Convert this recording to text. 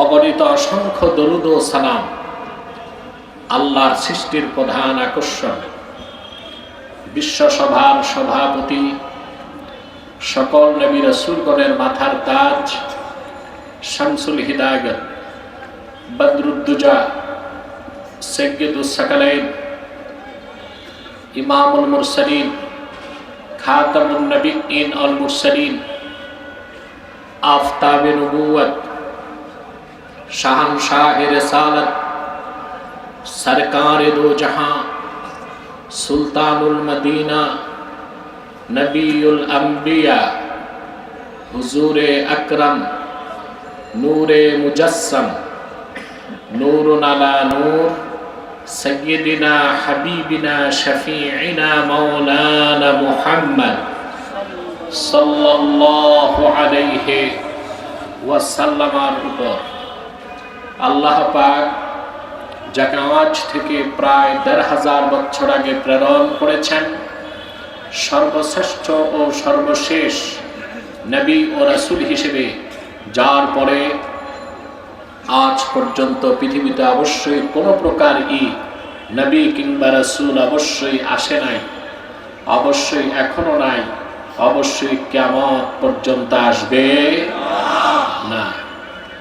অগণিত অসংখ্য দরুদ ও সালাম আল্লাহর সৃষ্টির প্রধান আকর্ষণ, বিশ্বসভার সভাপতি, সকল নবী রাসূলগণের মাথার তাজ, শামসুল হিদায়াত, বদরুদ্দুজা, সাইয়্যিদুস সাকালাইন, ইমামুল মুরসালিন, খাতামুন নবিয়্যিন আল মুরসালিন, আফতাবে নবুওয়াত, শাহানশাহে রিসালাত, সরকারে দো জাহাं, সুলতানুল মদিনা, নবিউল আম্বিয়া, হুজুরে আকরম, নূরে মুজাসসাম, নূরুন আলা নূর, সাইয়্যিদিনা হাবিবিনা শফিঈনা মাওলানা মুহাম্মদ সাল্লাল্লাহু আলাইহি ওয়াসাল্লামের উপর আল্লাহ পাক যাকে আজ থেকে প্রায় ১৫০০ বছর আগে প্রেরণ করেছেন, সর্বশ্রেষ্ঠ ও সর্বশেষ নবী ও রাসূল হিসেবে, যার পরে আজ পর্যন্ত পৃথিবীতে অবশ্যই কোনো প্রকার নবী কিংবা রাসূল অবশ্যই আসে নাই, অবশ্যই এখনো নাই, অবশ্যই কিয়ামত পর্যন্ত আসবে না।